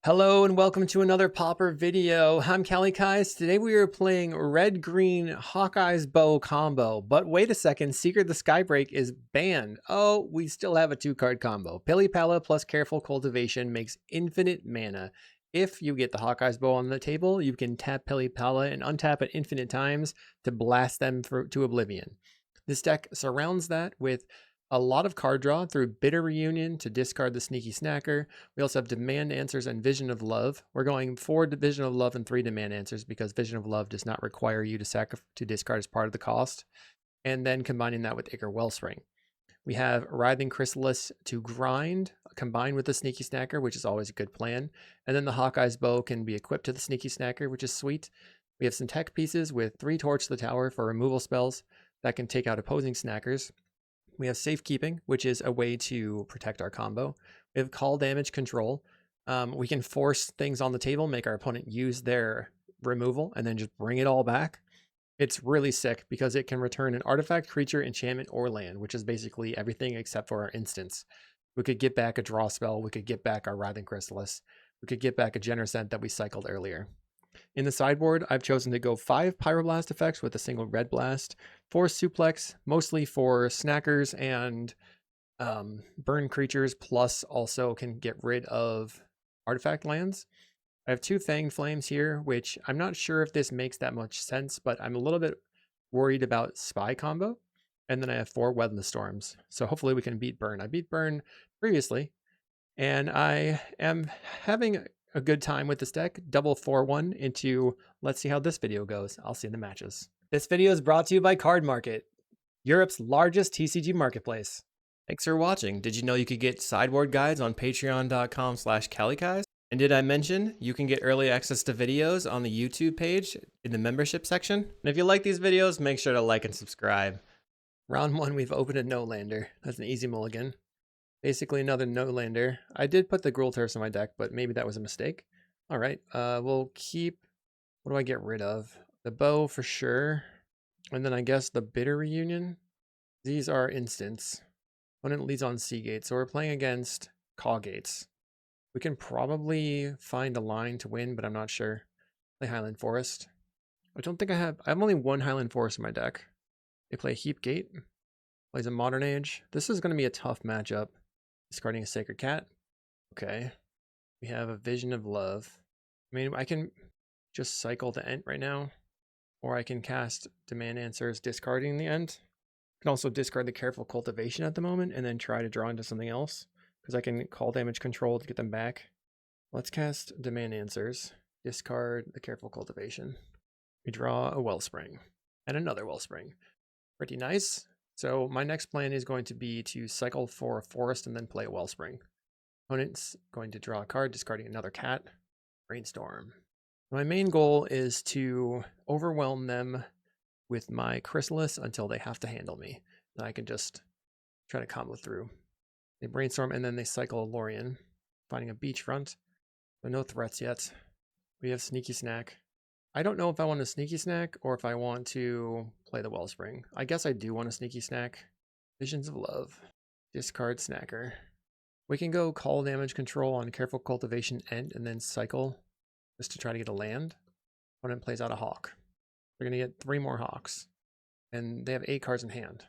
Hello and welcome to another Pauper video. I'm Kalikaiz. Today we are playing red-green Hawkeye's bow combo. But wait a second, Secret the Skybreak is banned. Oh, we still have a 2-card combo. Pili-Pala plus Careful Cultivation makes infinite mana. If you get the Hawkeye's bow on the table, you can tap Pili-Pala and untap it infinite times to blast them to oblivion. This deck surrounds that with a lot of card draw through Bitter Reunion to discard the Sneaky Snacker. We also have Demand Answers and Vision of Love. We're going 4 Vision of Love and 3 Demand Answers because Vision of Love does not require you to discard as part of the cost. And then combining that with Ichor Wellspring. We have Writhing Chrysalis to grind, combined with the Sneaky Snacker, which is always a good plan. And then the Hawkeye's bow can be equipped to the Sneaky Snacker, which is sweet. We have some tech pieces with 3 Torch the Tower for removal spells that can take out opposing snackers. We have Safekeeping, which is a way to protect our combo. We have Call Damage Control. We can force things on the table, make our opponent use their removal, and then just bring it all back. It's really sick because it can return an artifact, creature, enchantment, or land, which is basically everything except for our instants. We could get back a draw spell. We could get back our Writhing Chrysalis. We could get back a Genercent that we cycled earlier. In the sideboard, I've chosen to go 5 Pyroblast effects with a single Red Blast, 4 Suplex, mostly for snackers and burn creatures, plus also can get rid of artifact lands. I have 2 Fanged Flames here, which I'm not sure if this makes that much sense, but I'm a little bit worried about Spy combo. And then I have 4 Weather Storms, so hopefully we can beat Burn. I beat Burn previously, and I am having a good time with this deck. Double 4-1 into, let's see how this video goes. I'll see the matches. This video is brought to you by Card Market, Europe's largest TCG marketplace. Thanks for watching. Did you know you could get sideboard guides on patreon.com/Kalikaiz? And did I mention you can get early access to videos on the YouTube page in the membership section? And if you like these videos, make sure to like and subscribe. Round 1, we've opened a no-lander. That's an easy mulligan. Basically another no-lander. I did put the Gruul Turfs in my deck, but maybe that was a mistake. All right, we'll keep... What do I get rid of? The bow for sure. And then I guess the Bitter Reunion. These are instants. Opponent leads on CawGate, so we're playing against CawGates. We can probably find a line to win, but I'm not sure. Play Highland Forest. I don't think I have only 1 Highland Forest in my deck. They play Heap Gate. Plays a Modern Age. This is going to be a tough matchup. Discarding a Sacred Cat. Okay. We have a Vision of Love. I mean, I can just cycle the Ent right now. Or I can cast Demand Answers, discarding the Ent. I can also discard the Careful Cultivation at the moment and then try to draw into something else. Because I can Call Damage Control to get them back. Let's cast Demand Answers. Discard the Careful Cultivation. We draw a Wellspring. And another Wellspring. Pretty nice. So my next plan is going to be to cycle for a forest and then play a Wellspring. Opponent's going to draw a card, discarding another cat. Brainstorm. My main goal is to overwhelm them with my Chrysalis until they have to handle me. Then I can just try to combo through. They brainstorm and then they cycle a Lorien, finding a beachfront. So no threats yet. We have Sneaky Snack. I don't know if I want a Sneaky Snack or if I want to play the Wellspring. I guess I do want a Sneaky Snack. Visions of Love. Discard Snacker. We can go Call Damage Control on Careful Cultivation End and then cycle just to try to get a land. Opponent plays out a Hawk. They're going to get 3 more Hawks. And they have 8 cards in hand.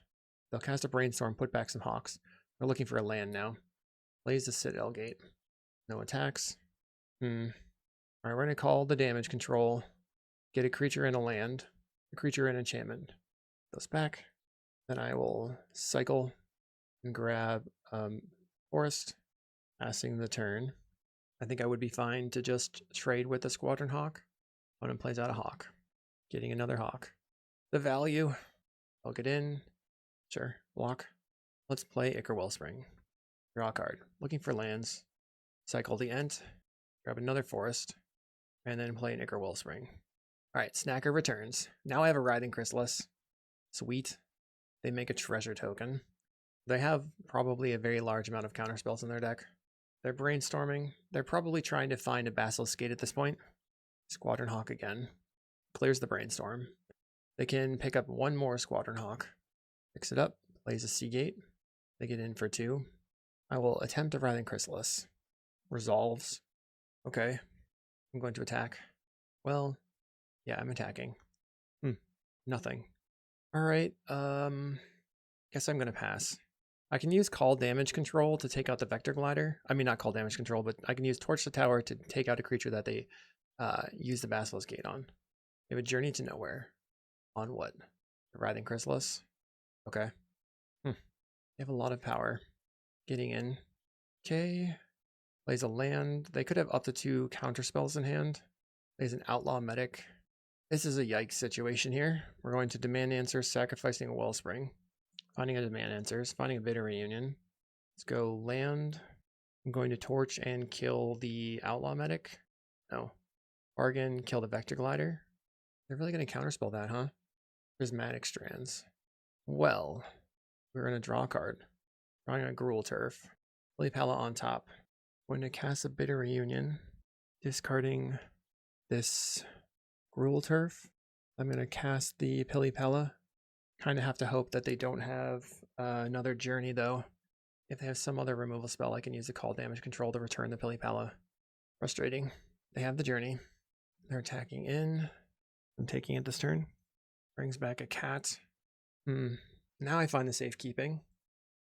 They'll cast a Brainstorm, put back some Hawks. They're looking for a land now. Plays the Citadel Gate. No attacks. Alright, we're going to call the Damage Control. Get a creature and a land, a creature and enchantment. Goes back. Then I will cycle and grab Forest, passing the turn. I think I would be fine to just trade with the Squadron Hawk. Opponent plays out a Hawk, getting another Hawk. The value, I'll get in. Sure, block. Let's play Ichor Wellspring. Draw a card. Looking for lands. Cycle the Ent, grab another Forest, and then play an Ichor Wellspring. Alright, Snacker returns. Now I have a Writhing Chrysalis. Sweet. They make a treasure token. They have probably a very large amount of counterspells in their deck. They're brainstorming. They're probably trying to find a Basilisk Gate at this point. Squadron Hawk again. Clears the brainstorm. They can pick up 1 more Squadron Hawk. Picks it up. Plays a Seagate. They get in for 2. I will attempt a Writhing Chrysalis. Resolves. Okay, I'm going to attack. Well, yeah, I'm attacking. Nothing. All right, guess I'm gonna pass. I can use call damage control to take out the vector glider. I mean, not call damage control, but I can use torch the tower to take out a creature that they use the basilisk gate on. They have a journey to nowhere. On what? The writhing chrysalis. Okay. They have a lot of power. Getting in. Okay. Plays a land. They could have up to 2 counter spells in hand. Plays an outlaw medic. This is a yikes situation here. We're going to demand answers, sacrificing a wellspring. Finding a demand answers, finding a bitter reunion. Let's go land. I'm going to torch and kill the outlaw medic. No. Bargain, kill the vector glider. They're really going to counterspell that, huh? Prismatic strands. Well, we're going to draw a card. Drawing a Gruul turf. Pili-Pala on top. Going to cast a bitter reunion. Discarding this Gruul turf. I'm going to cast the Pili-Pala. Kind of have to hope that they don't have another journey, though. If they have some other removal spell, I can use the call damage control to return the Pili-Pala. Frustrating. They have the journey. They're attacking in. I'm taking it this turn. Brings back a cat. Now I find the safekeeping.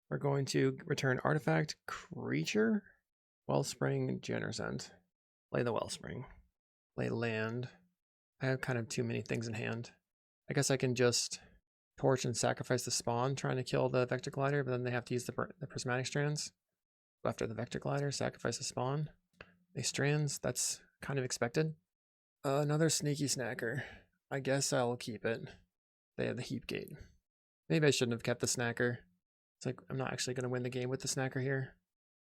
We're going to return artifact, creature, wellspring, Jennersend. Play the wellspring. Play land. I have kind of too many things in hand. I guess I can just torch and sacrifice the spawn trying to kill the vector glider, but then they have to use the prismatic strands. Go after the vector glider, sacrifice the spawn. They strands, that's kind of expected. Another sneaky snacker. I guess I'll keep it. They have the heap gate. Maybe I shouldn't have kept the snacker. It's like I'm not actually going to win the game with the snacker here.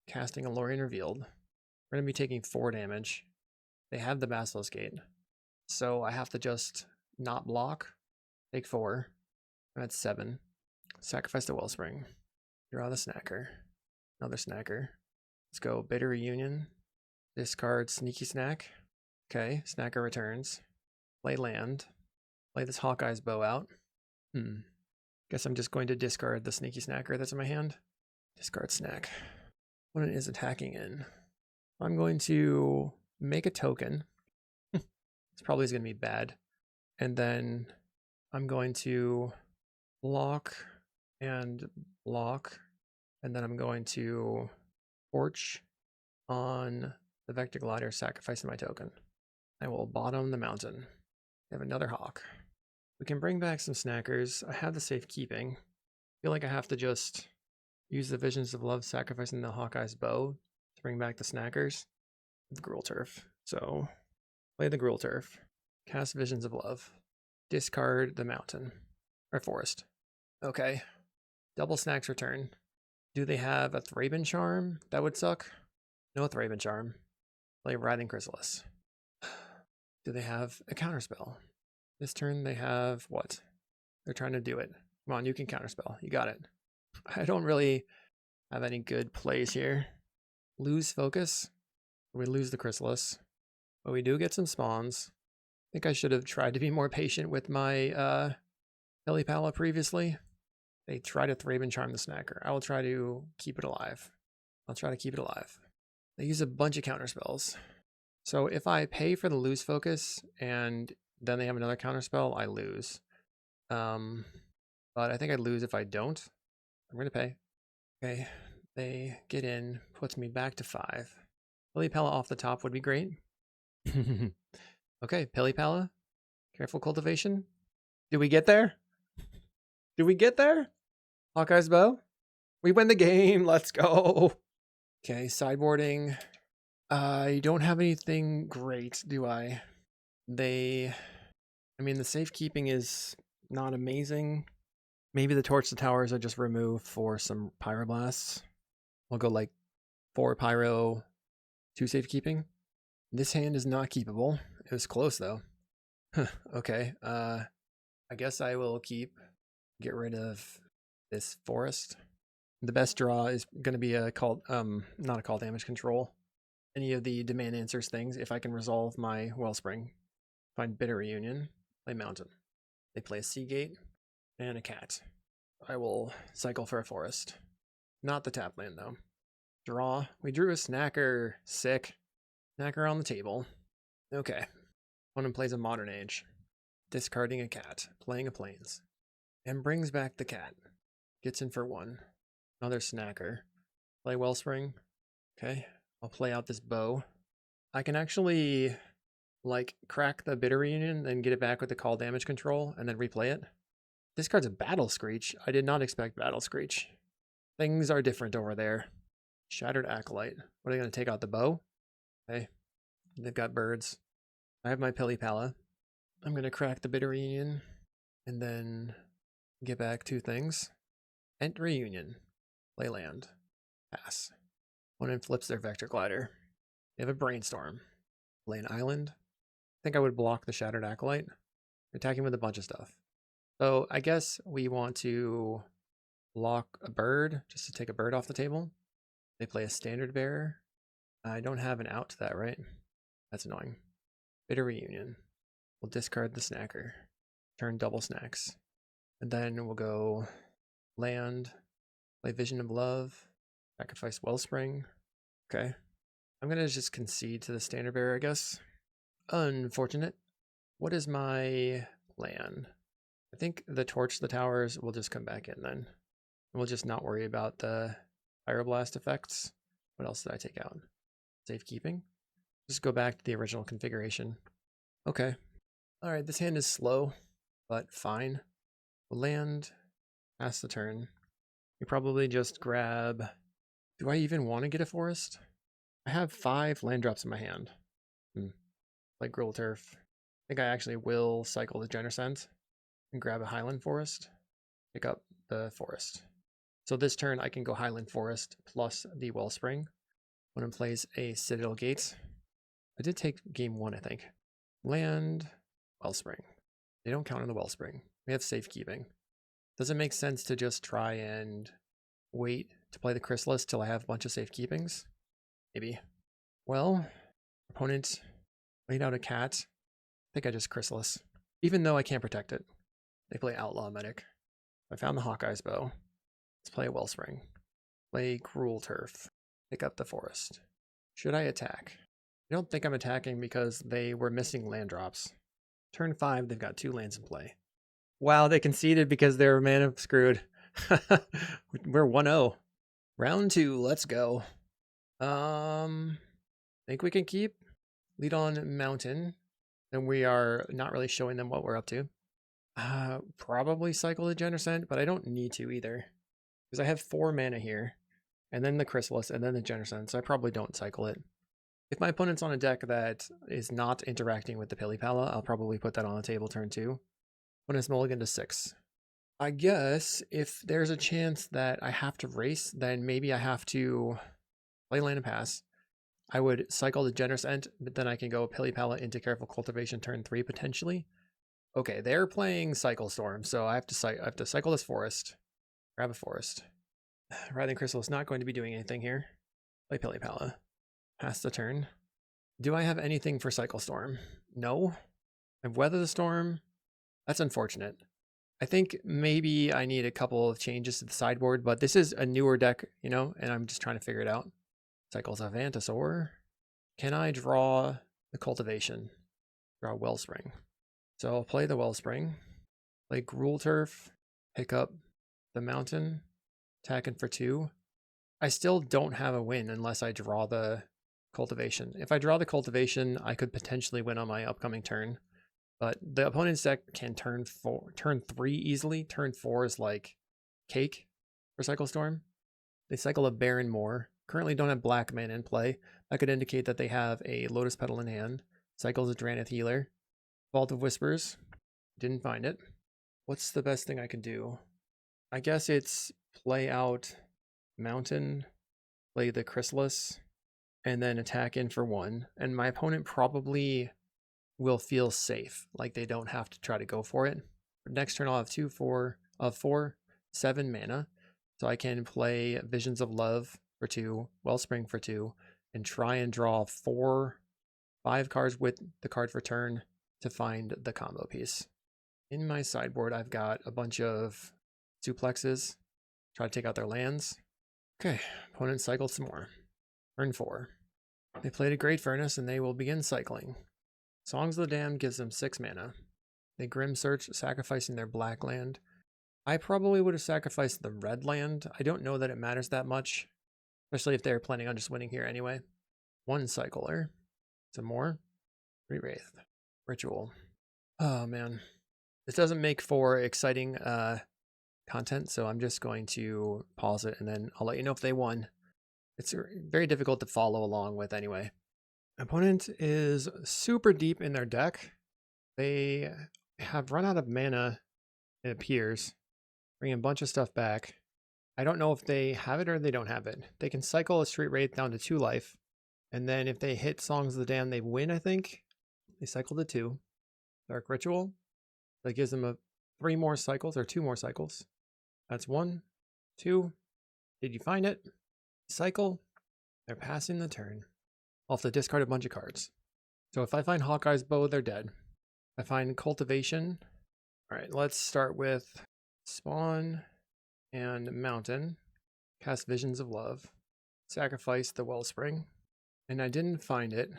Casting a Lorien Revealed. We're going to be taking 4 damage. They have the basilisk gate. So I have to just not block. Take 4. That's 7. Sacrifice the wellspring. Draw the snacker. Another snacker. Let's go bitter reunion. Discard sneaky snack. Okay, snacker returns. Play land. Play this Hawkeye's bow out. Guess I'm just going to discard the sneaky snacker that's in my hand. Discard snack. Opponent is attacking in. I'm going to make a token. This probably is going to be bad. And then I'm going to block and block. And then I'm going to torch on the vector glider, sacrificing my token. I will bottom the mountain. I have another hawk. We can bring back some snackers. I have the safekeeping. I feel like I have to just use the Visions of Love, sacrificing the Hawkeye's bow to bring back the snackers. The Gruul turf. So play the Gruul turf. Cast Visions of Love. Discard the mountain. Or forest. Okay. Double snacks return. Do they have a Thraben Charm? That would suck. No Thraben Charm. Play Writhing Chrysalis. Do they have a counterspell? This turn they have what? They're trying to do it. Come on, you can counterspell. You got it. I don't really have any good plays here. Lose focus. We lose the chrysalis. But we do get some spawns. I think I should have tried to be more patient with my Pili-Pala previously. They try to Thraben Charm the snacker. I will try to keep it alive. I'll try to keep it alive. They use a bunch of counterspells. So if I pay for the lose focus and then they have another counterspell, I lose. But I think I'd lose if I don't. I'm going to pay. Okay, they get in, puts me back to 5. Pili-Pala off the top would be great. Okay, Pili-Pala, Careful Cultivation. Did we get there? Did we get there? Hawkeye's bow? We win the game, let's go. Okay, sideboarding. I don't have anything great, do I? The safekeeping is not amazing. Maybe the Torch the Towers I just remove for some Pyroblasts. I'll go like 4 Pyro, 2 safekeeping. This hand is not keepable. It was close though. Okay, I guess I will get rid of this forest. The best draw is going to be a not a call damage control. Any of the demand answers things if I can resolve my wellspring. Find bitter reunion, play mountain. They play a sea gate and a cat. I will cycle for a forest. Not the tap land though. Draw. We drew a snacker. Sick. Snacker on the table. Okay. Opponent plays a Modern Age. Discarding a cat. Playing a Plains. And brings back the cat. Gets in for 1. Another snacker. Play Wellspring. Okay. I'll play out this bow. I can actually, like, crack the Bitter Reunion and get it back with the call damage control and then replay it. This card's a Battle Screech. I did not expect Battle Screech. Things are different over there. Shattered Acolyte. What are they going to take out the bow? Okay. They've got birds. I have my Pili-Pala. I'm going to crack the Bitter Reunion and then get back 2 things. Ent Reunion. Play land. Pass. Opponent flips their Vector Glider. They have a Brainstorm. Play an island. I think I would block the Shattered Acolyte. Attacking with a bunch of stuff. So I guess we want to block a bird just to take a bird off the table. They play a Standard Bearer. I don't have an out to that, right? That's annoying. Bitter Reunion. We'll discard the snacker. Turn double snacks. And then we'll go land. Play Vision of Love. Sacrifice Wellspring. Okay. I'm going to just concede to the Standard Bearer, I guess. Unfortunate. What is my plan? I think the Torch the Towers will just come back in then. We'll just not worry about the Pyroblast effects. What else did I take out? Safekeeping. Just go back to the original configuration. Okay. Alright, this hand is slow, but fine. We'll land, pass the turn. We probably just grab... Do I even want to get a forest? I have 5 land drops in my hand. Like Gruul Turf. I think I actually will cycle the Generscent and grab a Highland Forest. Pick up the forest. So this turn I can go Highland Forest plus the Wellspring. When it plays a Citadel Gate. I did take game 1, I think. Land, Wellspring. They don't count on the Wellspring. We have safekeeping. Does it make sense to just try and wait to play the chrysalis till I have a bunch of safekeepings? Maybe. Well, opponent laid out a cat. I think I just chrysalis. Even though I can't protect it. They play Outlaw Medic. I found the Hawkeye's bow. Let's play a Wellspring. Play Gruul Turf. Pick up the forest. Should I attack? I don't think I'm attacking because they were missing land drops. Turn 5, they've got 2 lands in play. Wow, they conceded because they were mana screwed. We're 1-0. Round 2, let's go. Think we can keep. Lead on Mountain. And we are not really showing them what we're up to. Probably cycle the Generscent, but I don't need to either. Because I have 4 mana here. And then the Chrysalis, and then the Generscent, so I probably don't cycle it. If my opponent's on a deck that is not interacting with the Pili-Pala, I'll probably put that on the table turn 2. Opponent's mulligan to 6. I guess if there's a chance that I have to race, then maybe I have to play land and pass. I would cycle the Generscent, but then I can go Pili-Pala into Careful Cultivation turn 3 potentially. Okay, they're playing Cycle Storm, so I have to cycle this forest. Grab a forest. Writhing Crystal is not going to be doing anything here. Play Pili-Pala. Pass the turn. Do I have anything for Cycle Storm? No. I've Weather the Storm. That's unfortunate. I think maybe I need a couple of changes to the sideboard, but this is a newer deck, you know, and I'm just trying to figure it out. Cycles of Vantasaur. Can I draw the Cultivation? Draw Wellspring. So I'll play the Wellspring. Play Gruul Turf. Pick up the Mountain. Attacking for 2. I still don't have a win unless I draw the Cultivation. If I draw the Cultivation, I could potentially win on my upcoming turn. But the opponent's deck can turn 3 easily. Turn 4 is like cake for Cycle Storm. They cycle a Baron Moor. Currently don't have black mana in play. That could indicate that they have a Lotus Petal in hand. Cycles a Drannith Healer. Vault of Whispers. Didn't find it. What's the best thing I can do? I guess it's play out Mountain, play the Chrysalis, and then attack in for 1. And my opponent probably will feel safe, like they don't have to try to go for it. But next turn I'll have 4, 7 mana. So I can play Visions of Love for 2, Wellspring for 2, and try and draw 5 cards with the card for turn to find the combo piece. In my sideboard, I've got a bunch of suplexes. Try to take out their lands. Okay, opponent cycled some more. Turn 4. They played a Great Furnace and they will begin cycling. Songs of the Damned gives them 6 mana. They Grim Search, sacrificing their black land. I probably would have sacrificed the red land. I don't know that it matters that much, especially if they're planning on just winning here anyway. 1 cycler. Some more. 3 Wraith. Ritual. Oh man. This doesn't make for exciting content, so I'm just going to pause it and then I'll let you know if they won. It's very difficult to follow along with anyway. Opponent is super deep in their deck. They have run out of mana, it appears. Bring a bunch of stuff back. I don't know if they have it or they don't have it. They can cycle a Street Wraith down to 2 life. And then if they hit Songs of the Damned, they win, I think. They cycle to 2. Dark Ritual. That gives them 3 more cycles or 2 more cycles. That's 1, 2. Did you find it? Cycle. They're passing the turn. I'll have to discard a bunch of cards. So if I find Hawkeye's Bow, they're dead. I find Cultivation. All right, let's start with Spawn and Mountain. Cast Visions of Love. Sacrifice the Wellspring. And I didn't find it.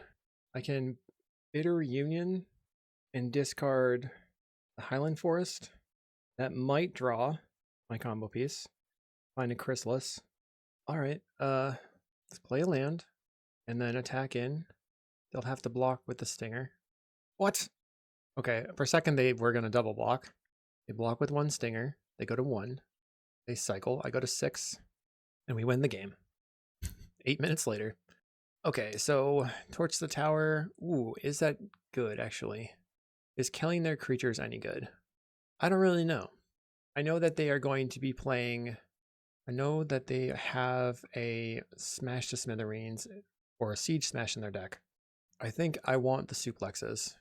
I can Bitter Reunion and discard the Highland Forest. That might draw my combo piece. Find a Chrysalis. All right, let's play a land and then attack in. They'll have to block with the Stinger. What? Okay, for a second they were going to double block. They block with 1 Stinger. They go to 1. They cycle. I go to 6. And we win the game. 8 minutes later. Okay, so Torch the Tower. Ooh, is that good, actually? Is killing their creatures any good? I don't really know. I know that they are going to be playing... I know that they have a Smash to Smithereens or a Siege Smash in their deck. I think I want the suplexes.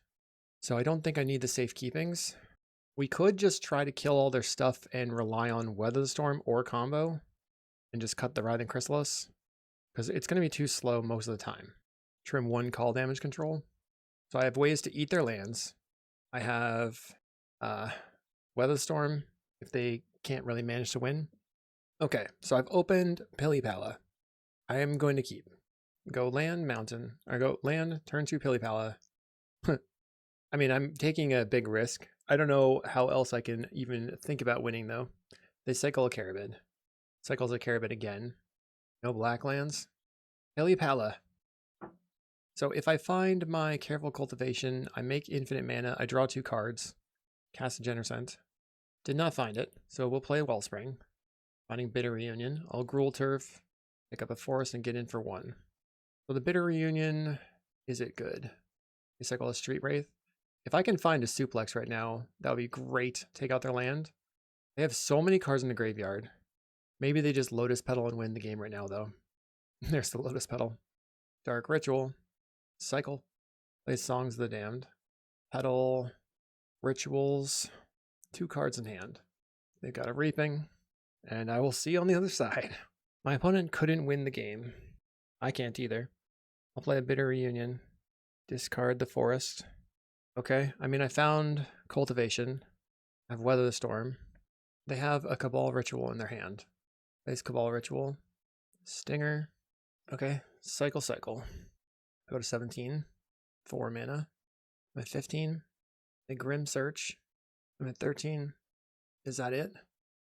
So I don't think I need the safekeepings. We could just try to kill all their stuff and rely on Weather the Storm or combo and just cut the Writhing Chrysalis, because it's going to be too slow most of the time. Trim 1 call damage control. So I have ways to eat their lands. I have Weather the Storm if they can't really manage to win. Okay, so I've opened Pili-Pala. I am going to keep. Go land, mountain. Or go land, turn 2 Pili-Pala. I mean, I'm taking a big risk. I don't know how else I can even think about winning, though. They cycle a Carabid. Cycles a Carabid again. No black lands. Pili-Pala. So if I find my Careful Cultivation, I make infinite mana, I draw 2 cards. Cast a Genercent. Did not find it, so we'll play Wellspring. Finding Bitter Reunion. I'll Gruul Turf, pick up a forest, and get in for 1. So the Bitter Reunion, is it good? They cycle a Street Wraith. If I can find a suplex right now, that would be great. Take out their land. They have so many cards in the graveyard. Maybe they just Lotus Petal and win the game right now, though. There's the Lotus Petal. Dark Ritual. Cycle. Play Songs of the Damned. Petal. Rituals. 2 cards in hand. They've got a Reaping. And I will see you on the other side. My opponent couldn't win the game. I can't either. I'll play a Bitter Reunion. Discard the Forest. Okay, I mean, I found Cultivation. I have Weather the Storm. They have a Cabal Ritual in their hand. Plays Cabal Ritual. Stinger. Okay, cycle. I go to 17. 4 mana. I'm at 15. A Grim Search. I'm at 13. Is that it?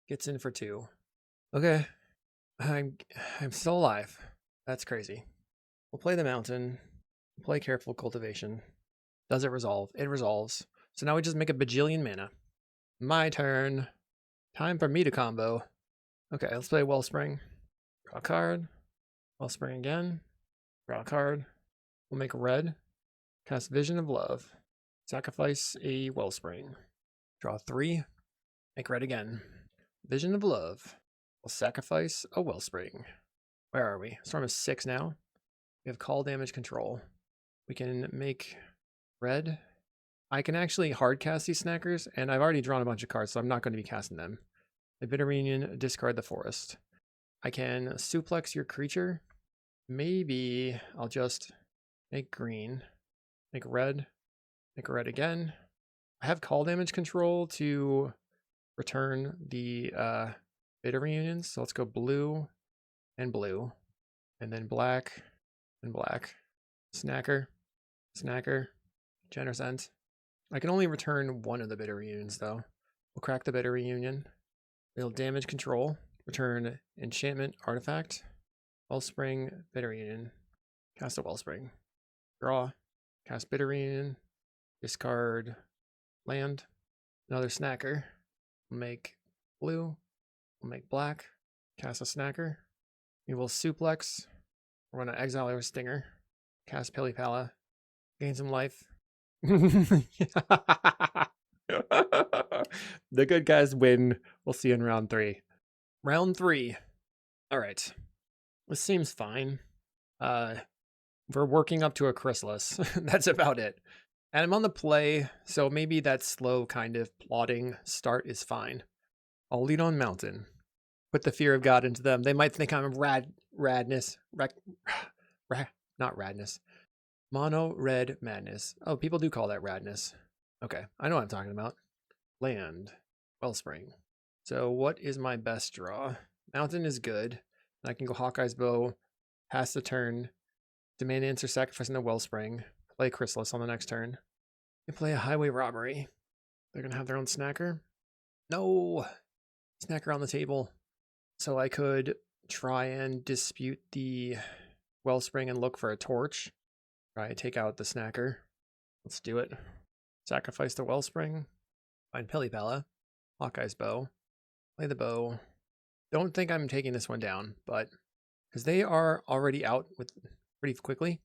Gets in for 2. Okay. I'm still alive. That's crazy. We'll play the mountain. We'll play Careful Cultivation. Does it resolve? It resolves. So now we just make a bajillion mana. My turn. Time for me to combo. Okay, let's play Wellspring. Draw a card. Wellspring again. Draw a card. We'll make red. Cast Vision of Love. Sacrifice a Wellspring. Draw 3. Make red again. Vision of Love. We'll sacrifice a Wellspring. Where are we? Storm is 6 now. We have call damage control. We can make red. I can actually hard cast these snackers, and I've already drawn a bunch of cards, so I'm not going to be casting them. A Bitter Reunion, discard the forest. I can suplex your creature. Maybe I'll just make green. Make red again. I have call damage control to return the Bitter Reunions, so let's go blue and blue, and then black and black. Snacker. Snacker. Generous End. I can only return one of the bitter reunions, though. We'll crack the bitter reunion. We'll damage control. Return enchantment artifact. Wellspring, bitter reunion. Cast a Wellspring. Draw. Cast bitter reunion. Discard land. Another snacker. We'll make blue. We'll make black. Cast a snacker. We will suplex. We're going to exile our stinger. Cast Pili-Pala. Gain some life. The good guys win. We'll see you in round 3. Round 3. All right. This seems fine. We're working up to a chrysalis. That's about it. And I'm on the play, so maybe that slow kind of plodding start is fine. I'll lead on mountain. Put the fear of God into them. They might think I'm radness. Not radness. Mono red madness. Oh, people do call that radness. Okay, I know what I'm talking about. Land. Wellspring. So what is my best draw? Mountain is good. I can go Hawkeye's Bow, pass the turn, demand answer sacrificing the Wellspring, play Chrysalis on the next turn. They play a Highway Robbery. They're going to have their own snacker. No! Snacker on the table. So I could try and dispute the Wellspring and look for a torch. Try to take out the snacker. Let's do it. Sacrifice the Wellspring. Find Pili-Pala. Hawkeye's Bow. Play the bow. Don't think I'm taking this one down, but because they are already out with pretty quickly.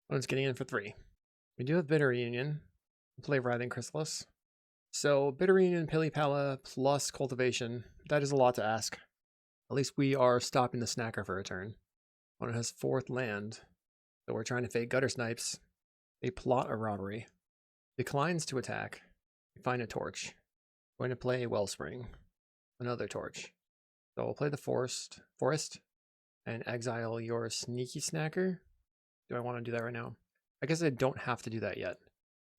One's getting in for 3. We do have Bitter Reunion. We'll play Writhing Chrysalis. So Bitter Reunion, Pili-Pala plus Cultivation. That is a lot to ask. At least we are stopping the snacker for a turn. One has 4th land. So we're trying to fake Gutter Snipes. They plot a robbery. Declines to attack. We find a torch. Going to play Wellspring. Another torch. So we'll play the forest and exile your sneaky snacker. Do I want to do that right now? I guess I don't have to do that yet.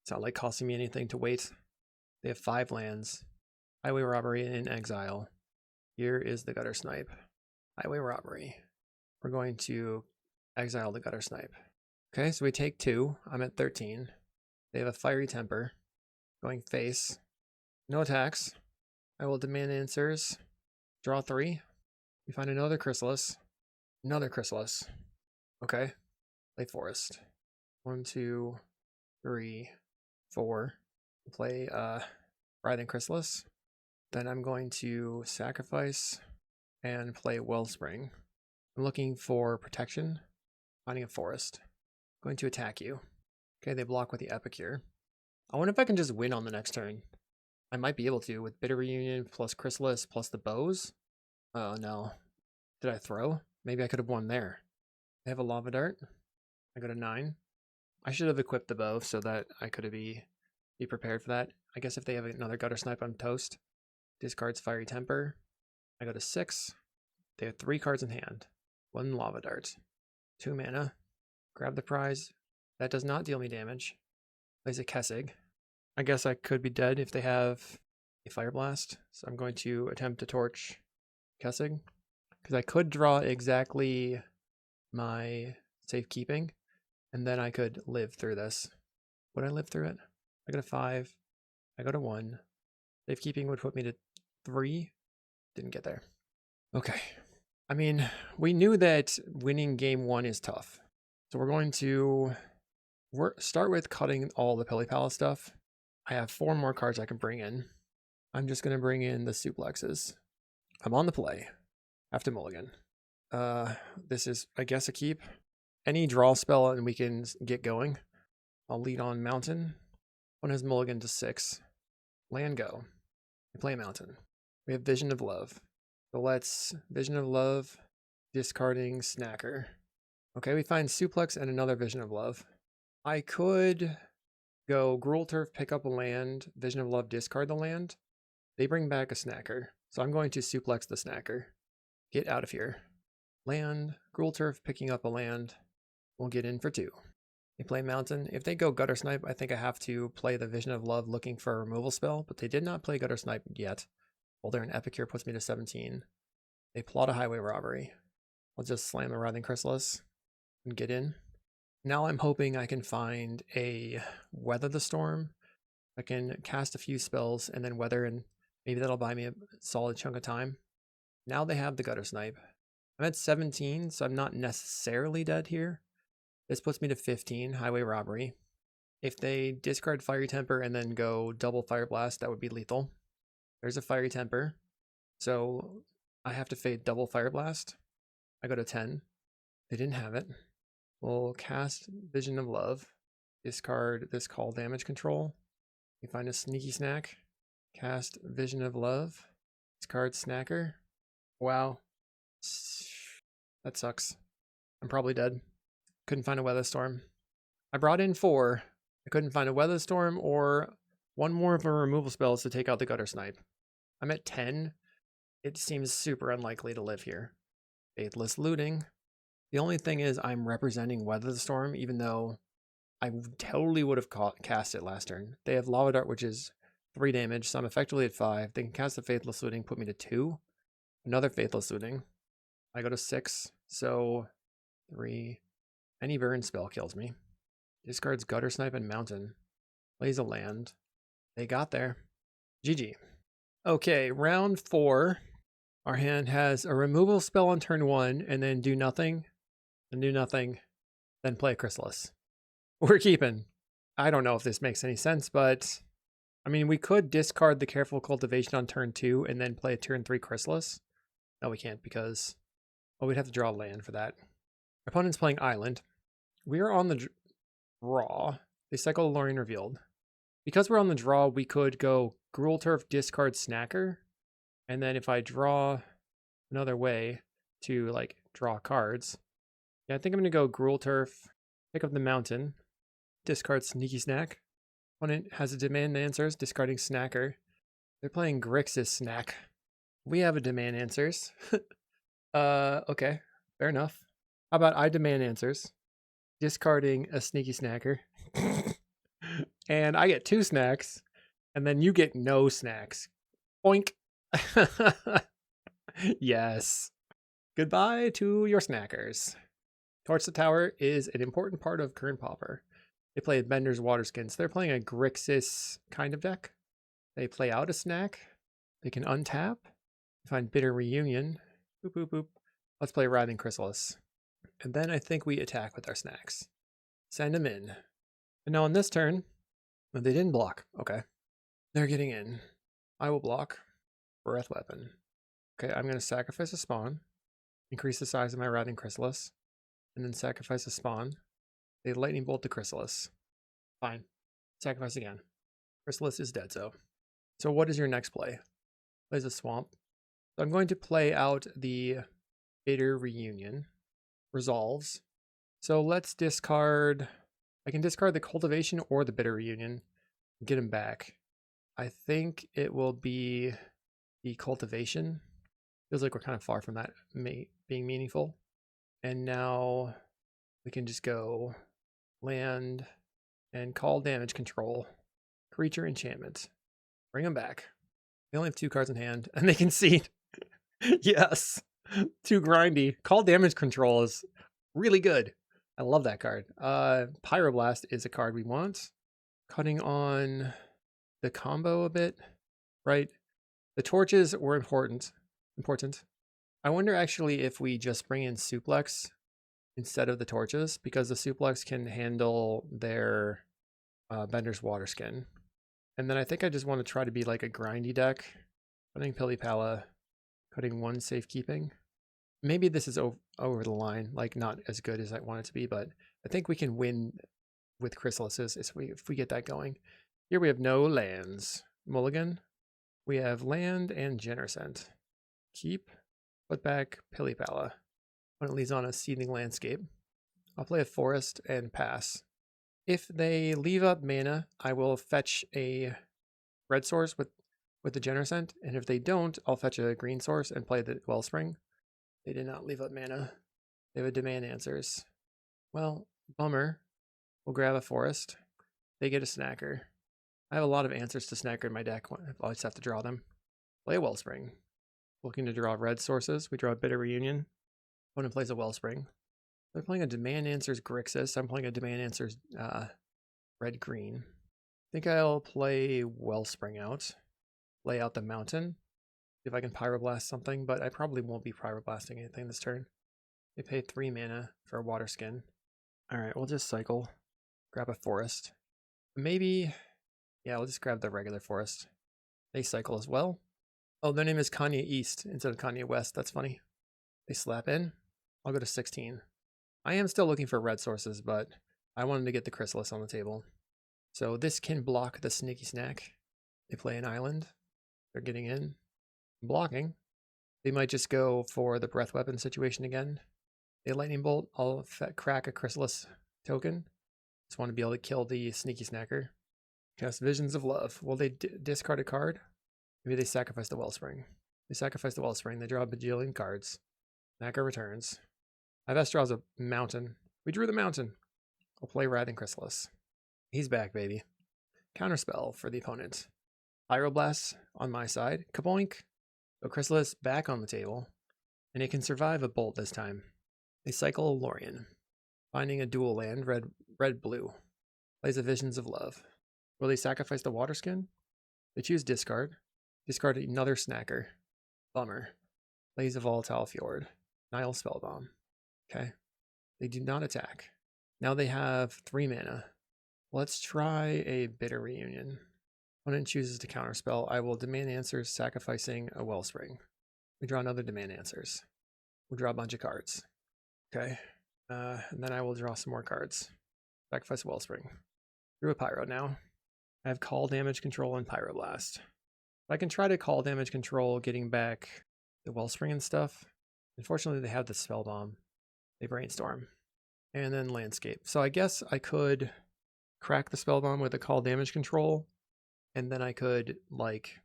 It's not like costing me anything to wait. They have 5 lands. Highway Robbery in exile. Here is the Gutter Snipe. Highway Robbery. We're going to exile the Gutter Snipe. Okay, so we take 2. I'm at 13. They have a Fiery Temper. Going face. No attacks. I will demand answers. Draw 3. We find another Chrysalis. Another Chrysalis. Okay. Play Forest. 1, 2, 3, 4. Play Writhing Chrysalis. Then I'm going to sacrifice and play Wellspring. I'm looking for protection. Finding a forest. Going to attack you. Okay, they block with the Epicure. I wonder if I can just win on the next turn. I might be able to with Bitter Reunion plus Chrysalis plus the bows. Oh no. Did I throw? Maybe I could have won there. They have a Lava Dart. I go to 9. I should have equipped the bow so that I could be prepared for that. I guess if they have another Gutter Snipe, I'm toast. Discards Fiery Temper. I go to 6. They have 3 cards in hand. 1 Lava Dart. 2 mana. Grab the prize. That does not deal me damage. Plays a Kessig. I guess I could be dead if they have a Fire Blast. So I'm going to attempt to torch Kessig. Because I could draw exactly my safekeeping. And then I could live through this. Would I live through it? I go to 5. I go to 1. Safekeeping would put me to 3. Didn't get there. Okay. I mean, we knew that winning game 1 is tough. So we're going to start with cutting all the Pili-Pala stuff. I have 4 more cards I can bring in. I'm just going to bring in the suplexes. I'm on the play. Have to mulligan. This is, I guess, a keep. Any draw spell and we can get going. I'll lead on mountain. One has mulligan to 6. Land go. I play mountain. We have Vision of Love. So let's Vision of Love, discarding snacker. Okay, we find suplex and another Vision of Love. I could go Gruul Turf, pick up a land, Vision of Love, discard the land. They bring back a snacker. So I'm going to suplex the snacker. Get out of here. Land, Gruul Turf, picking up a land. We'll get in for 2. They play mountain. If they go Gutter Snipe, I think I have to play the Vision of Love looking for a removal spell, but they did not play Gutter Snipe yet. Boulder and Epicure puts me to 17. They plot a Highway Robbery. I'll just slam the Writhing Chrysalis and get in. Now I'm hoping I can find a Weather the Storm. I can cast a few spells and then weather, and maybe that'll buy me a solid chunk of time. Now they have the Gutter Snipe. I'm at 17, so I'm not necessarily dead here. This puts me to 15, Highway Robbery. If they discard Fiery Temper and then go double Fire Blast, that would be lethal. There's a Fiery Temper, so I have to fade double Fire Blast. I go to 10. They didn't have it. We'll cast Vision of Love. Discard this call damage control. You find a Sneaky Snack. Cast Vision of Love. Discard Snacker. Wow. That sucks. I'm probably dead. Couldn't find a Weather Storm. I brought in 4. I couldn't find a Weather Storm or one more of our removal spells to take out the Gutter Snipe. I'm at 10. It seems super unlikely to live here. Faithless Looting. The only thing is I'm representing Weather the Storm, even though I totally would have cast it last turn. They have Lava Dart, which is 3 damage, so I'm effectively at 5. They can cast the Faithless Looting, put me to 2. Another Faithless Looting. I go to 6, so 3. Any burn spell kills me. Discards Gutter Snipe and Mountain. Plays a land. They got there. GG. Okay, round 4. Our hand has a removal spell on turn 1, and then do nothing, then do nothing, then play a Chrysalis. We're keeping. I don't know if this makes any sense, but I mean, we could discard the Careful Cultivation on turn 2 and then play a turn 3 Chrysalis. No, we can't because, well, we'd have to draw land for that. Our opponent's playing Island. We are on the draw. They cycle Lorien Revealed. Because we're on the draw, we could go Gruul Turf, discard Snacker, and then if I draw another way to like draw cards, yeah, I think I'm gonna go Gruul Turf, pick up the Mountain, discard Sneaky Snack. Opponent has a Demand Answers, discarding Snacker. They're playing Grixis Snack. We have a Demand Answers. Okay, fair enough. How about I Demand Answers, discarding a Sneaky Snacker. And I get 2 snacks, and then you get no snacks. Oink. Yes. Goodbye to your snackers. Torch the Tower is an important part of current Pauper. They play Bender's Waterskins. They're playing a Grixis kind of deck. They play out a snack. They can untap. Find Bitter Reunion. Boop, boop, boop. Let's play Writhing Chrysalis. And then I think we attack with our snacks. Send them in. And now on this turn, they didn't block. Okay. They're getting in. I will block. Breath Weapon. Okay, I'm going to sacrifice a spawn. Increase the size of my Writhing Chrysalis. And then sacrifice a spawn. They Lightning Bolt the Chrysalis. Fine. Sacrifice again. Chrysalis is dead, so. So what is your next play? Plays a Swamp. So I'm going to play out the Bitter Reunion. Resolves. So let's discard. I can discard the Cultivation or the Bitter Reunion. Get him back. I think it will be the Cultivation. Feels like we're kind of far from that being meaningful. And now we can just go land and call damage control. Creature enchantment. Bring them back. They only have 2 cards in hand and they concede. Yes. Too grindy. Call damage control is really good. I love that card. Pyroblast is a card we want. Cutting on the combo a bit, right? The torches were important. I wonder actually if we just bring in Suplex instead of the torches, because the Suplex can handle their Bender's Waterskin. And then I think I just want to try to be like a grindy deck. Cutting Pili-Pala, cutting 1 safekeeping. Maybe this is over the line, like not as good as I want it to be, but I think we can win with Chrysalises if we get that going. Here we have no lands. Mulligan. We have land and Genercent. Keep. Put back Pili-Pala. When it leaves on a Seething Landscape. I'll play a Forest and pass. If they leave up mana, I will fetch a red source with the Genercent, and if they don't, I'll fetch a green source and play the Wellspring. They did not leave up mana. They have a Demand Answers. Well, bummer. We'll grab a Forest. They get a Snacker. I have a lot of answers to Snacker in my deck. I'll just have to draw them. Play a Wellspring. Looking to draw red sources. We draw a Bitter Reunion. Opponent plays a Wellspring. They're playing a Demand Answers Grixis. I'm playing a Demand Answers red green. I think I'll play Wellspring out. Lay out the mountain. See if I can pyroblast something, but I probably won't be pyroblasting anything this turn. They pay 3 mana for a water skin. Alright, we'll just cycle. Grab a forest. Maybe, yeah, we'll just grab the regular forest. They cycle as well. Oh, their name is Kanye East instead of Kanye West. That's funny. They slap in. I'll go to 16. I am still looking for red sources, but I wanted to get the chrysalis on the table. So this can block the sneaky snack. They play an island. They're getting in. Blocking. They might just go for the breath weapon situation again. A lightning bolt. I'll crack a chrysalis token. Just want to be able to kill the sneaky snacker. Cast Visions of Love. Will they discard a card? Maybe they sacrifice the Wellspring. They sacrifice the Wellspring. They draw a bajillion cards. Snacker returns. My best draws a mountain. We drew the mountain. I'll play Writhing Chrysalis. He's back, baby. Counterspell for the opponent. Pyroblast on my side. Kaboink. So Chrysalis back on the table. And it can survive a bolt this time. They cycle a Lorien. Finding a dual land, red-blue. Plays a Visions of Love. Will they sacrifice the water skin? They choose discard. Discard another snacker. Bummer. Plays a Volatile Fjord. Nile Spellbomb. Okay. They do not attack. Now they have 3 mana. Let's try a Bitter Reunion. Opponent chooses to counterspell. I will Demand Answers, sacrificing a Wellspring. We draw another Demand Answers. We'll draw a bunch of cards. Okay. And then I will draw some more cards. Sacrifice Wellspring. Drew a Pyro now. I have Call Damage Control and Pyroblast. I can try to Call Damage Control, getting back the Wellspring and stuff. Unfortunately, they have the Spellbomb. They Brainstorm. And then Landscape. So I guess I could crack the Spellbomb with a Call Damage Control. And then I could, like...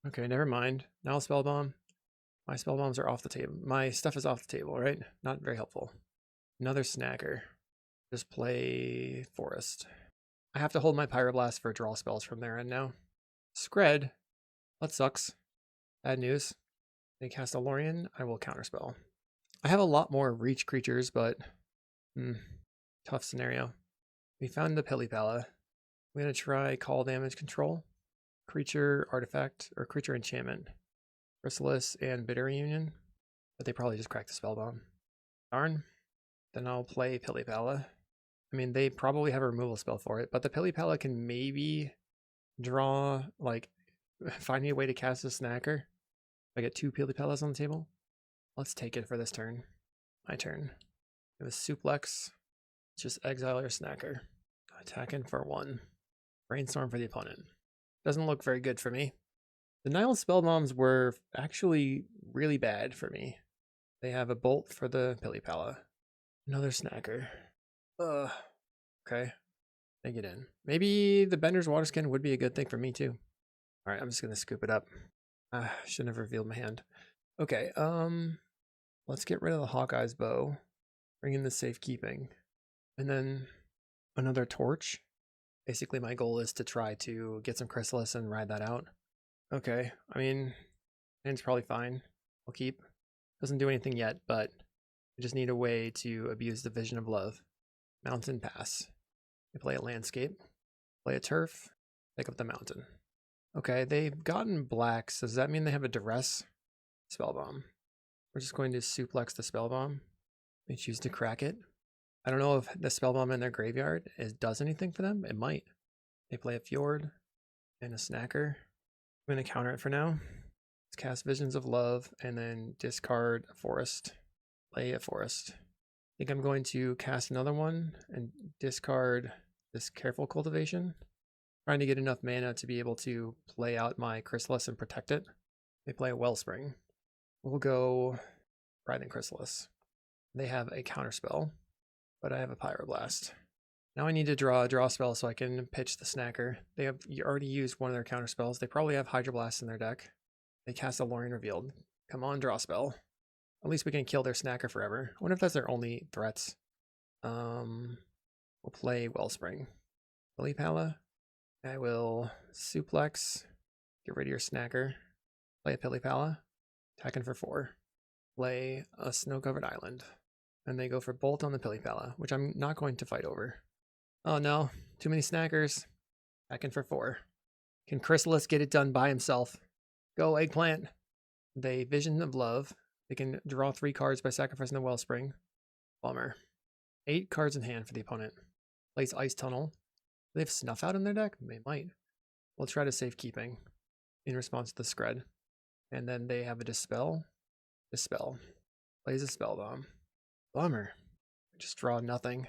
Okay, never mind. Now Spellbomb. My Spellbombs are off the table. My stuff is off the table, right? Not very helpful. Another snacker. Just play Forest. I have to hold my Pyroblast for draw spells from their end now. Scred. That sucks. Bad news. They cast a Lorien. I will counterspell. I have a lot more reach creatures, but tough scenario. We found the Pili-Pala. We're going to try Call Damage Control. Creature Artifact, or Creature Enchantment. Chrysalis and Bitter Reunion. But they probably just cracked the Spellbomb. Darn. Then I'll play Pili-Pala. I mean, they probably have a removal spell for it, but the Pili-Pala can maybe draw, like, find me a way to cast a snacker. I get 2 Pili-Palas on the table. Let's take it for this turn. My turn. We have a Suplex. Just exile your snacker. Attacking for 1. Brainstorm for the opponent. Doesn't look very good for me. The Nile Spellbombs were actually really bad for me. They have a bolt for the Pili-Pala. Another snacker. Okay. They get in. Maybe the Bender's Water Skin would be a good thing for me too. Alright, I'm just gonna scoop it up. Shouldn't have revealed my hand. Okay, let's get rid of the Hawkeye's bow. Bring in the safekeeping. And then another torch. Basically my goal is to try to get some chrysalis and ride that out. Okay, I mean, hand's probably fine. I'll keep. Doesn't do anything yet, but I just need a way to abuse the Vision of Love. Mountain Pass. They play a Landscape. Play a Turf. Pick up the mountain. Okay, they've gotten black, so does that mean they have a Duress? Spellbomb. We're just going to suplex the Spellbomb. They choose to crack it. I don't know if the Spellbomb in their graveyard does anything for them. It might. They play a Fjord and a Snacker. I'm going to counter it for now. Let's cast Visions of Love and then discard a Forest. Play a Forest. I think I'm going to cast another one and discard this Careful Cultivation. Trying to get enough mana to be able to play out my Chrysalis and protect it. They play a Wellspring. We'll go Writhing Chrysalis. They have a counterspell, but I have a Pyroblast. Now I need to draw a draw spell so I can pitch the Snacker. They have already used one of their counterspells. They probably have Hydroblast in their deck. They cast a Lorien Revealed. Come on, draw spell. At least we can kill their Snacker forever. I wonder if that's their only threats. We'll play Wellspring. Pili-Pala. I will suplex. Get rid of your Snacker. Play a Pili-Pala. Attacking for 4. Play a Snow-Covered Island. And they go for Bolt on the Pili-Pala, which I'm not going to fight over. Oh no, too many snackers. Back in for 4. Can Chrysalis get it done by himself? Go, Eggplant. They Vision of Love. They can draw 3 cards by sacrificing the Wellspring. Bummer. 8 cards in hand for the opponent. Plays Ice Tunnel. Do they have Snuff Out in their deck? They might. We'll try to safekeeping in response to the Scred. And then they have a Dispel. Dispel. Plays a Spell Bomb. Bummer. Just draw nothing.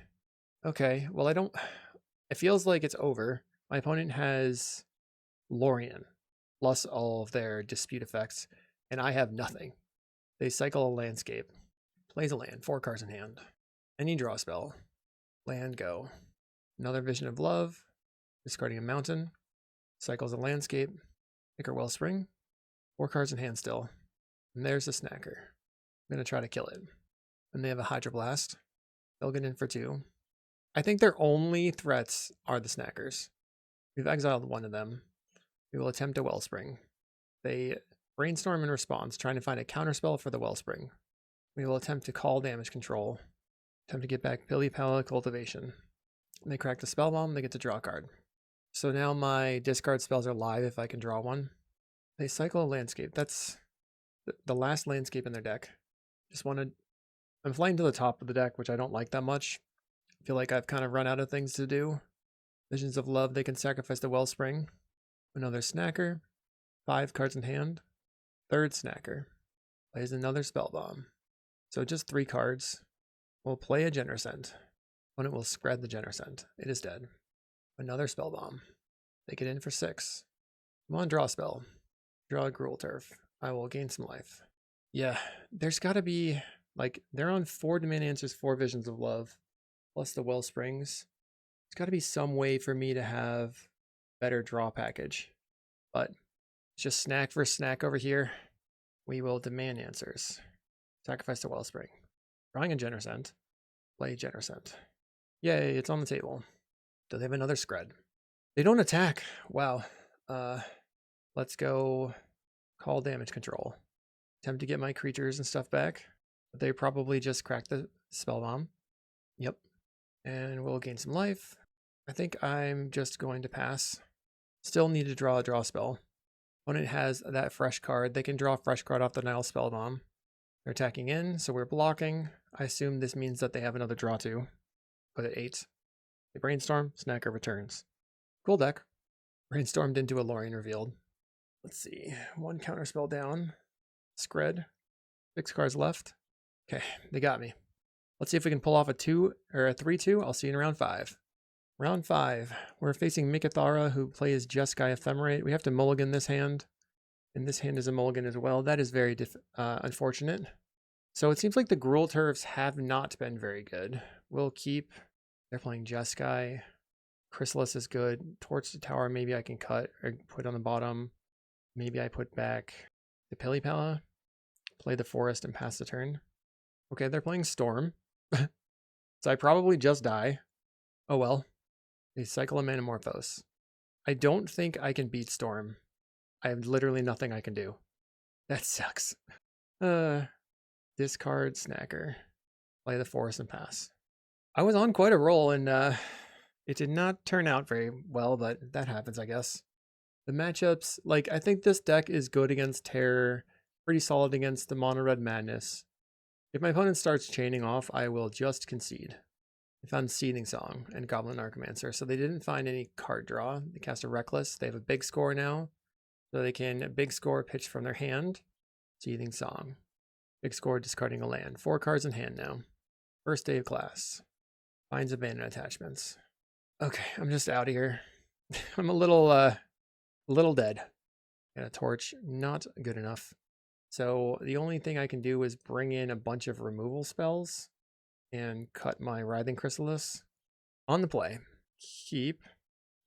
Okay, well it feels like it's over. My opponent has Lorien, plus all of their dispute effects, and I have nothing. They cycle a landscape. Plays a land, 4 cards in hand. Any draw spell. Land, go. Another Vision of Love. Discarding a mountain. Cycles a landscape. Pick a Wellspring. 4 cards in hand still. And there's the snacker. I'm going to try to kill it. And they have a Hydroblast. They'll get in for 2. I think their only threats are the snackers. We've exiled one of them. We will attempt a Wellspring. They brainstorm in response, trying to find a counterspell for the Wellspring. We will attempt to call damage control. Attempt to get back Pili-Pala Cultivation. They crack the spell bomb, they get to draw a card. So now my discard spells are live if I can draw one. They cycle a landscape. That's the last landscape in their deck. I'm flying to the top of the deck, which I don't like that much. I feel like I've kind of run out of things to do. Visions of Love, they can sacrifice the Wellspring. Another snacker. 5 cards in hand. Third snacker. Plays another spell bomb. So just 3 cards. We'll play a Genercent. Opponent will spread the Genercent. It is dead. Another spell bomb. They get in for 6. Come on, draw a spell. Draw a Gruul Turf. I will gain some life. Yeah, there's got to be, like, they're on 4 Demand Answers, 4 Visions of Love, plus the Wellsprings. There's got to be some way for me to have better draw package. But it's just snack for snack over here. We will Demand Answers. Sacrifice the Wellspring. Drawing a Genercent. Play Genercent. Yay, it's on the table. Do they have another Scred? They don't attack. Wow. Let's go call damage control. Attempt to get my creatures and stuff back. But they probably just cracked the spell bomb. Yep. And we'll gain some life. I think I'm just going to pass. Still need to draw a draw spell. Opponent has that fresh card. They can draw a fresh card off the Nile spell bomb. They're attacking in, so we're blocking. I assume this means that they have another draw too. Put at 8. They brainstorm, snacker returns. Cool deck. Brainstormed into a Lorien revealed. Let's see. 1 counterspell down. Scred. 6 cards left. Okay, they got me. Let's see if we can pull off a 2 or a 3-2. I'll see you in round 5. Round 5. We're facing Mikathara, who plays Jeskai Ephemerate. We have to mulligan this hand. And this hand is a mulligan as well. That is very unfortunate. So it seems like the Gruul Turfs have not been very good. We'll keep. They're playing Jeskai. Chrysalis is good. Torch the Tower, maybe I can cut or put on the bottom. Maybe I put back the Pili-Pala. Play the Forest and pass the turn. Okay, they're playing Storm. So I probably just die. Oh well. They cycle a Manamorphose. I don't think I can beat Storm. I have literally nothing I can do. That sucks. Discard Snacker. Play the Forest and pass. I was on quite a roll and it did not turn out very well, but that happens, I guess. The matchups, like, I think this deck is good against Terror, pretty solid against the Mono Red Madness. If my opponent starts chaining off, I will just concede. They found Seething Song and Goblin Archimancer, so they didn't find any card draw. They cast a Reckless. They have a big score now, so they can big score pitch from their hand. Seething Song. Big score discarding a land. 4 cards in hand now. First day of class. Finds abandoned attachments. Okay, I'm just out of here. I'm a little dead. And a torch, not good enough. So the only thing I can do is bring in a bunch of removal spells and cut my Writhing Chrysalis. On the play, keep.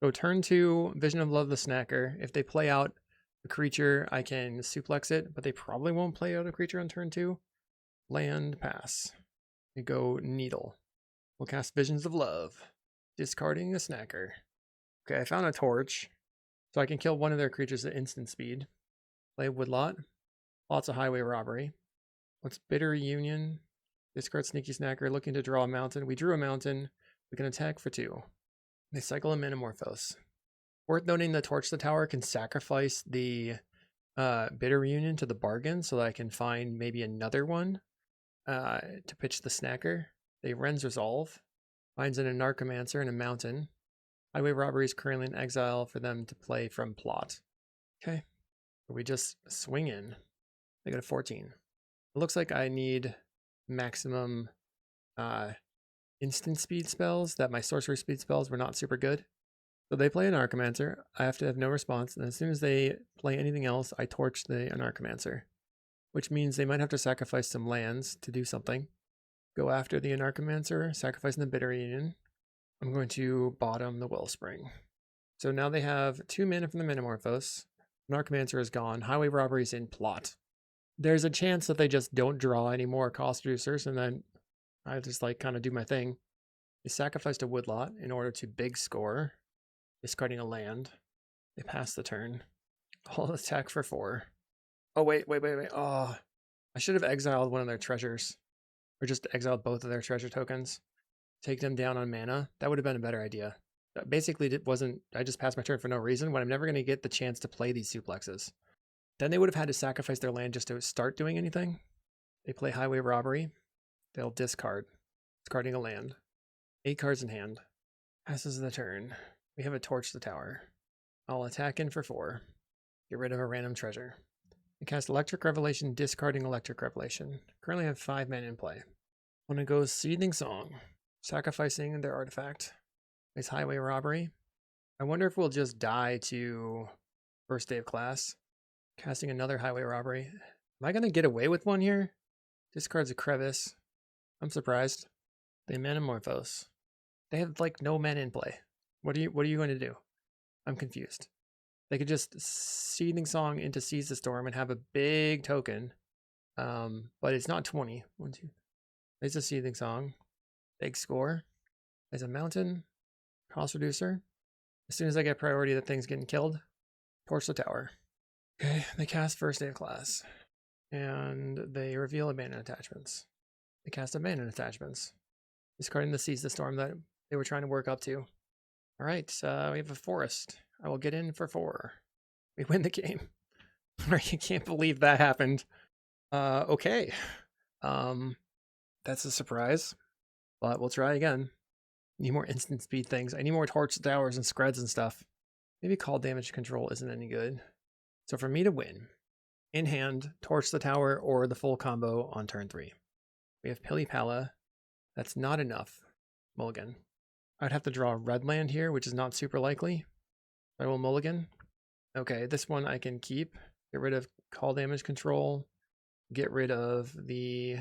Go turn 2, Vision of Love the Snacker. If they play out a creature, I can suplex it, but they probably won't play out a creature on turn 2. Land, pass. We go Needle. We'll cast Visions of Love. Discarding the Snacker. Okay, I found a torch. So I can kill one of their creatures at instant speed. Play Woodlot. Lots of highway robbery. What's Bitter Union? Discard Sneaky Snacker, looking to draw a mountain. We drew a mountain. We can attack for 2. They cycle a Metamorphose. Worth noting that Torch the Tower can sacrifice the Bitter Reunion to the bargain so that I can find maybe another one to pitch the Snacker. They Ren's Resolve. Finds an Anarchomancer and a mountain. Highway Robbery is currently in exile for them to play from plot. Okay. We just swing in. They go to 14. It looks like I need maximum instant speed spells, that my sorcery speed spells were not super good. So they play an Anarchomancer. I have to have no response. And as soon as they play anything else, I torch the Anarchomancer, which means they might have to sacrifice some lands to do something. Go after the Anarchomancer, sacrificing the Bitter Union. I'm going to bottom the Wellspring. So now they have 2 mana from the Metamorphose. Anarchomancer is gone. Highway Robbery is in plot. There's a chance that they just don't draw any more cost reducers, and then I just like kind of do my thing. They sacrificed a Woodlot in order to big score, discarding a land. They pass the turn. I'll attack for 4. Oh, wait. Oh, I should have exiled one of their treasures, or just exiled both of their treasure tokens. Take them down on mana. That would have been a better idea. Basically, it wasn't. I just passed my turn for no reason when I'm never going to get the chance to play these suplexes. Then they would have had to sacrifice their land just to start doing anything. They play Highway Robbery. They'll discard, discarding a land. 8 cards in hand. Passes the turn. We have a Torch the Tower. I'll attack in for 4. Get rid of a random treasure. I cast Electric Revelation, discarding Electric Revelation. Currently have 5 men in play. When it goes Seething Song, sacrificing their artifact. Plays Highway Robbery. I wonder if we'll just die to first day of class. Casting another Highway Robbery. Am I going to get away with one here? Discards a Crevice. I'm surprised. They Metamorphose. They have like no men in play. What are you going to do? I'm confused. They could just Seething Song into Seize the Storm and have a big token. But it's not 20. 1, 2. There's a Seething Song. Big score. There's a mountain. Cost reducer. As soon as I get priority, that thing's getting killed. Torch the Tower. Okay, they cast first day of class. And they reveal abandoned attachments. They cast abandoned attachments. Discarding the Seize the Storm that they were trying to work up to. Alright, we have a forest. I will get in for 4. We win the game. You can't believe that happened. Okay. That's a surprise. But we'll try again. Need more instant speed things. I need more Torch Towers and Screds and stuff. Maybe Call Damage Control isn't any good. So for me to win, in hand, Torch the Tower or the full combo on turn 3. We have Pili-Pala. That's not enough. Mulligan. I'd have to draw a red land here, which is not super likely. I will mulligan. Okay, this one I can keep. Get rid of Call Damage Control. Get rid of the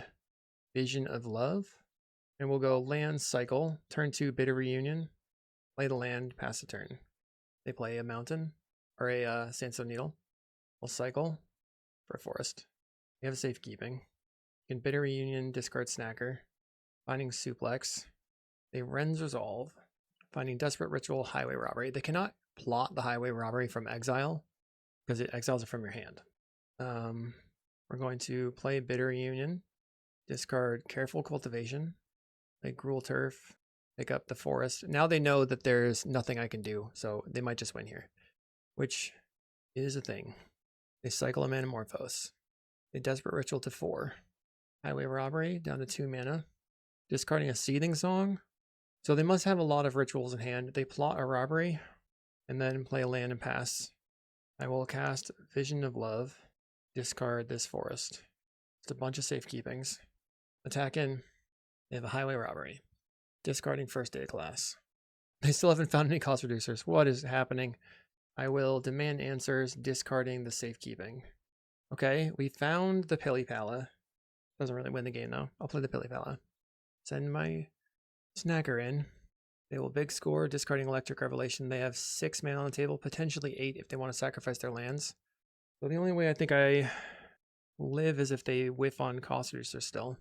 Vision of Love. And we'll go land cycle. Turn 2 Bitter Reunion. Play the land, pass the turn. They play a mountain or a Sandstone Needle. We'll cycle for a forest. We have safekeeping. You can Bitter Reunion, discard Snacker. Finding Suplex. They Ren's Resolve. Finding Desperate Ritual, Highway Robbery. They cannot plot the Highway Robbery from exile because it exiles it from your hand. We're going to play Bitter Reunion. Discard Careful Cultivation. Play Gruul Turf. Pick up the forest. Now they know that there's nothing I can do, so they might just win here. Which is a thing. They cycle a Metamorphose. They Desperate Ritual to 4. Highway Robbery down to 2 mana. Discarding a Seething Song. So they must have a lot of rituals in hand. They plot a robbery and then play a land and pass. I will cast Vision of Love. Discard this forest. Just a bunch of safekeepings. Attack in. They have a Highway Robbery. Discarding first day of class. They still haven't found any cost reducers. What is happening? I will demand answers, discarding the safekeeping. Okay, we found the Pili-Pala. Doesn't really win the game though. I'll play the Pili-Pala. Send my Snacker in. They will big score, discarding Electric Revelation. They have 6 mana on the table, potentially 8 if they want to sacrifice their lands. So the only way I think I live is if they whiff on cost reducers still.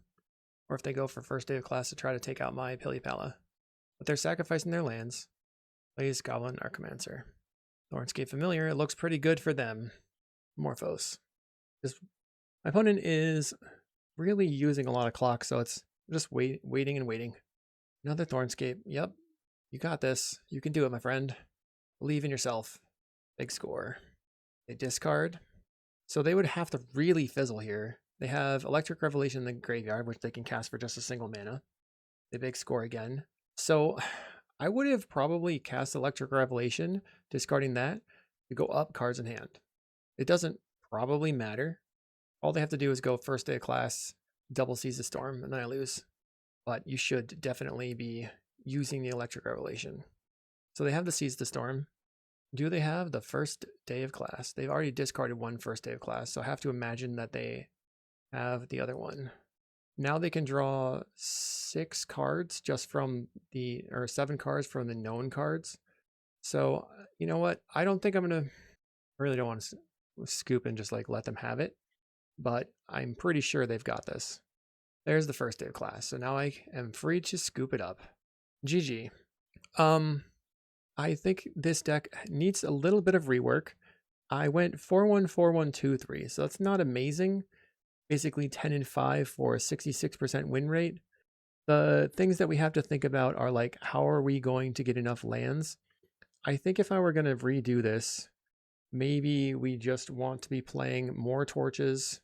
Or if they go for first day of class to try to take out my Pili-Pala. But they're sacrificing their lands. Plays Goblin Archomancer. Lawrencegate Familiar, it looks pretty good for them. Morphos. My opponent is really using a lot of clock, so it's Just waiting and waiting. Another Thornscape. Yep. You got this. You can do it, my friend. Believe in yourself. Big score. They discard. So they would have to really fizzle here. They have Electric Revelation in the graveyard, which they can cast for just a single mana. They big score again. So I would have probably cast Electric Revelation, discarding that, to go up cards in hand. It doesn't probably matter. All they have to do is go first day of class, double Seize the Storm, and then I lose. But you should definitely be using the Electric Revelation. So they have the Seize the Storm. Do they have the first day of class? They've already discarded one first day of class, so I have to imagine that they have the other one. Now they can draw 6 cards just from the, or 7 cards from the known cards. So, you know what? I don't think I'm going to, I really don't want to scoop and just like let them have it, but I'm pretty sure they've got this. There's the first day of class. So now I am free to scoop it up. GG. I think this deck needs a little bit of rework. I went 4-1-4-1-2-3, so that's not amazing. Basically 10-5 for a 66% win rate. The things that we have to think about are like, how are we going to get enough lands? I think if I were going to redo this, maybe we just want to be playing more torches.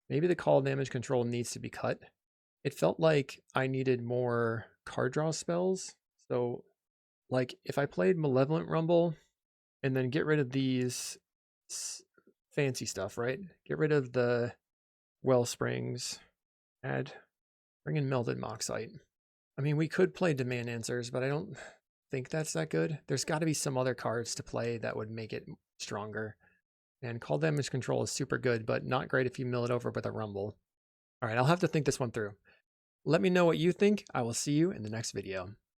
Maybe the call damage control needs to be cut. It felt like I needed more card draw spells. So like if I played Malevolent Rumble and then get rid of these fancy stuff, right? Get rid of the Wellsprings, bring in Melted Moxite. I mean, we could play Demand Answers, but I don't think that's that good. There's got to be some other cards to play that would make it stronger. And call damage control is super good, but not great if you mill it over with a Rumble. All right, I'll have to think this one through. Let me know what you think. I will see you in the next video.